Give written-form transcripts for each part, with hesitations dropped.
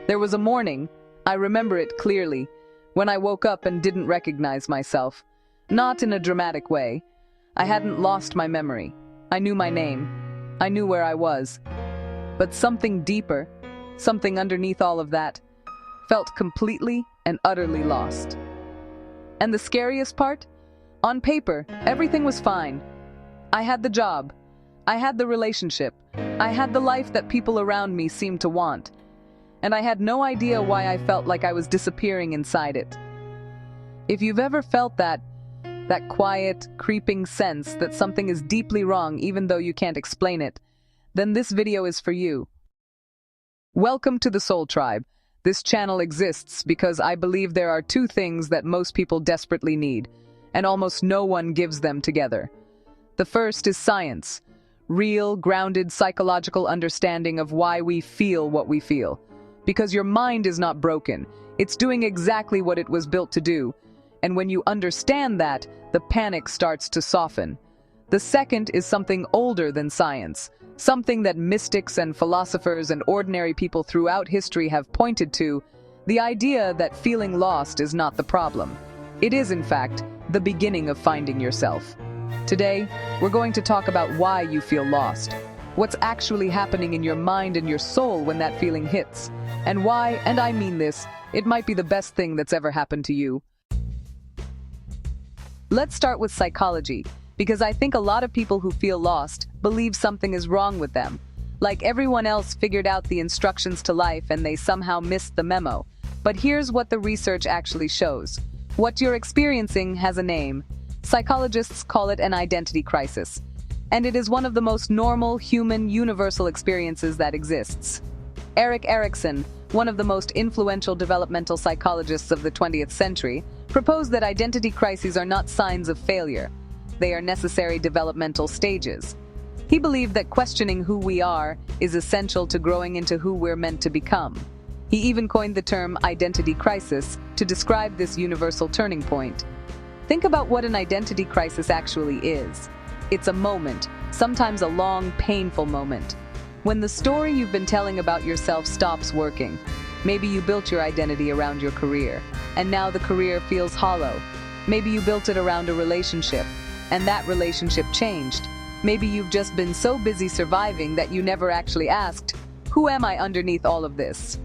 There was a morning, I remember it clearly, when I woke up and didn't recognize myself. Not in a dramatic way. I hadn't lost my memory. I knew my name. I knew where I was. But something deeper, something underneath all of that, felt completely and utterly lost. And the scariest part? On paper, everything was fine. I had the job. I had the relationship. I had the life that people around me seemed to want. And I had no idea why I felt like I was disappearing inside it. If you've ever felt that quiet, creeping sense that something is deeply wrong even though you can't explain it, then this video is for you. Welcome to the Soul Tribe. This channel exists because I believe there are two things that most people desperately need, and almost no one gives them together. The first is science. Real, grounded psychological understanding of why we feel what we feel. Because your mind is not broken. It's doing exactly what it was built to do. And when you understand that, the panic starts to soften. The second is something older than science. Something that mystics and philosophers and ordinary people throughout history have pointed to, the idea that feeling lost is not the problem. It is, in fact, the beginning of finding yourself. Today, we're going to talk about why you feel lost, what's actually happening in your mind and your soul when that feeling hits, and why, and I mean this, it might be the best thing that's ever happened to you. Let's start with psychology, because I think a lot of people who feel lost believe something is wrong with them. Like everyone else figured out the instructions to life and they somehow missed the memo. But here's what the research actually shows. What you're experiencing has a name. Psychologists call it an identity crisis. And it is one of the most normal, human, universal experiences that exists. Erik Erikson, one of the most influential developmental psychologists of the 20th century, proposed that identity crises are not signs of failure. They are necessary developmental stages. He believed that questioning who we are is essential to growing into who we're meant to become. He even coined the term identity crisis to describe this universal turning point. Think about what an identity crisis actually is. It's a moment, sometimes a long, painful moment, when the story you've been telling about yourself stops working. Maybe you built your identity around your career, and now the career feels hollow. Maybe you built it around a relationship, and that relationship changed. Maybe you've just been so busy surviving that you never actually asked, who am I underneath all of this?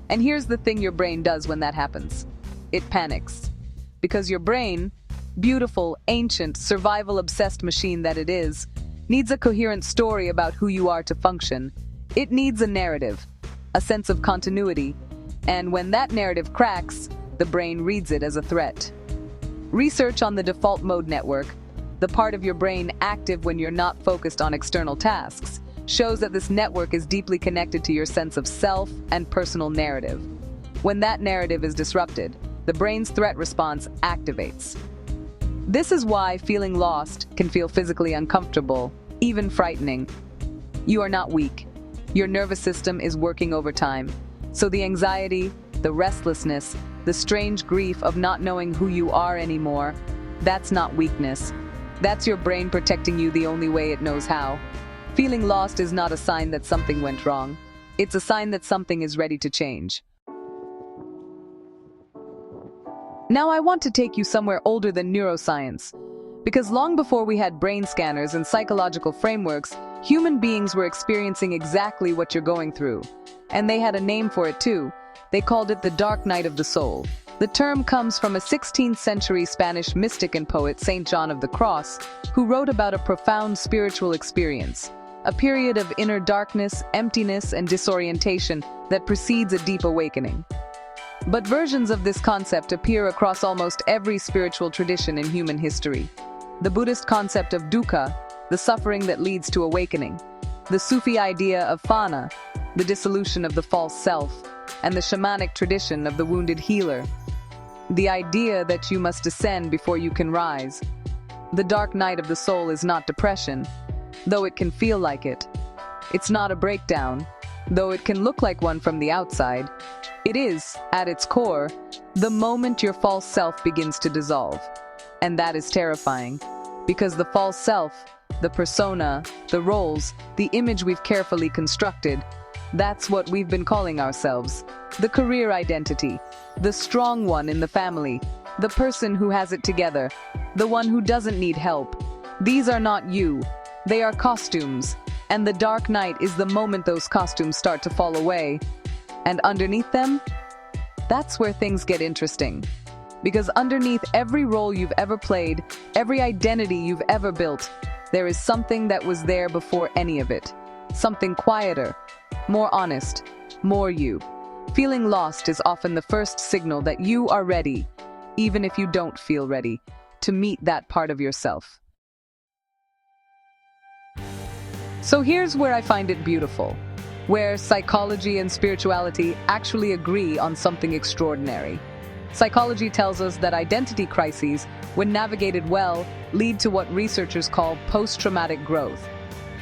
And here's the thing your brain does when that happens. It panics. Because your brain, beautiful, ancient, survival-obsessed machine that it is, needs a coherent story about who you are to function. It needs a narrative, a sense of continuity, and when that narrative cracks, the brain reads it as a threat. Research on the default mode network, the part of your brain active when you're not focused on external tasks, shows that this network is deeply connected to your sense of self and personal narrative. When that narrative is disrupted, the brain's threat response activates. This is why feeling lost can feel physically uncomfortable, even frightening. You are not weak. Your nervous system is working overtime. So the anxiety, the restlessness, the strange grief of not knowing who you are anymore, that's not weakness. That's your brain protecting you the only way it knows how. Feeling lost is not a sign that something went wrong. It's a sign that something is ready to change. Now I want to take you somewhere older than neuroscience, because long before we had brain scanners and psychological frameworks, human beings were experiencing exactly what you're going through. And they had a name for it too. They called it the dark night of the soul. The term comes from a 16th century Spanish mystic and poet, Saint John of the Cross, who wrote about a profound spiritual experience, a period of inner darkness, emptiness, and disorientation that precedes a deep awakening. But versions of this concept appear across almost every spiritual tradition in human history. The Buddhist concept of dukkha, the suffering that leads to awakening, the Sufi idea of fana, the dissolution of the false self, and the shamanic tradition of the wounded healer, the idea that you must descend before you can rise. The dark night of the soul is not depression, though it can feel like it. It's not a breakdown, though it can look like one from the outside. It is, at its core, the moment your false self begins to dissolve. And that is terrifying, because the false self, the persona, the roles, the image we've carefully constructed, That's what we've been calling ourselves. The career identity. The strong one in the family. The person who has it together. The one who doesn't need help. These are not you. They are costumes. And the dark night is the moment those costumes start to fall away. And underneath them, that's where things get interesting. Because underneath every role you've ever played, every identity you've ever built, there is something that was there before any of it. Something quieter, more honest, more you. Feeling lost is often the first signal that you are ready, even if you don't feel ready, to meet that part of yourself. So here's where I find it beautiful, where psychology and spirituality actually agree on something extraordinary. Psychology tells us that identity crises, when navigated well, lead to what researchers call post-traumatic growth,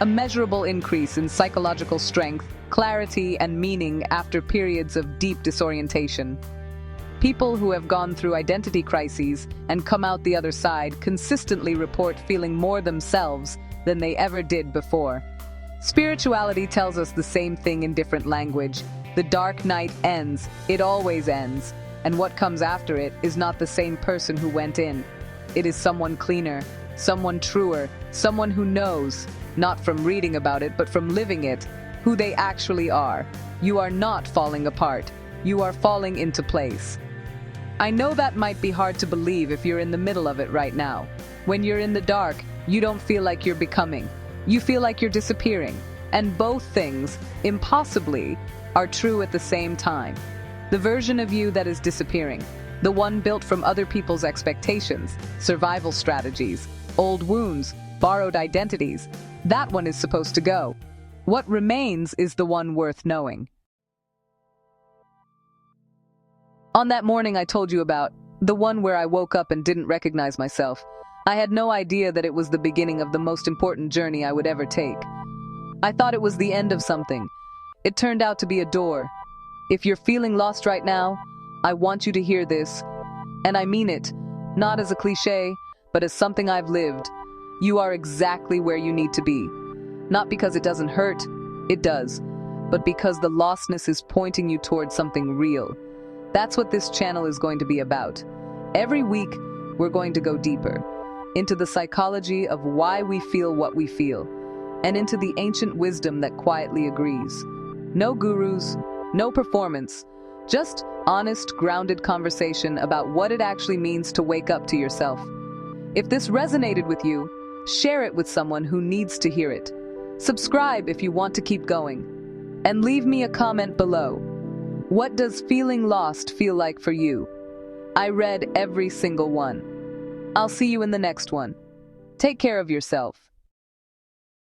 a measurable increase in psychological strength, clarity, and meaning after periods of deep disorientation. People who have gone through identity crises and come out the other side consistently report feeling more themselves than they ever did before. Spirituality tells us the same thing in different language. The dark night ends. It always ends. And what comes after it is not the same person who went in. It is someone cleaner, someone truer, someone who knows, not from reading about it, but from living it, who they actually are. You are not falling apart. You are falling into place. I know that might be hard to believe if you're in the middle of it right now. When you're in the dark, you don't feel like you're becoming. You feel like you're disappearing. And both things, impossibly, are true at the same time. The version of you that is disappearing, the one built from other people's expectations, survival strategies, old wounds, borrowed identities, that one is supposed to go. What remains is the one worth knowing. On that morning I told you about, the one where I woke up and didn't recognize myself, I had no idea that it was the beginning of the most important journey I would ever take. I thought it was the end of something. It turned out to be a door. If you're feeling lost right now, I want you to hear this. And I mean it, not as a cliche, but as something I've lived. You are exactly where you need to be. Not because it doesn't hurt, it does, but because the lostness is pointing you towards something real. That's what this channel is going to be about. Every week, we're going to go deeper into the psychology of why we feel what we feel, and into the ancient wisdom that quietly agrees. No gurus, no performance, just honest, grounded conversation about what it actually means to wake up to yourself. If this resonated with you, share it with someone who needs to hear it. Subscribe if you want to keep going. And leave me a comment below. What does feeling lost feel like for you? I read every single one. I'll see you in the next one. Take care of yourself.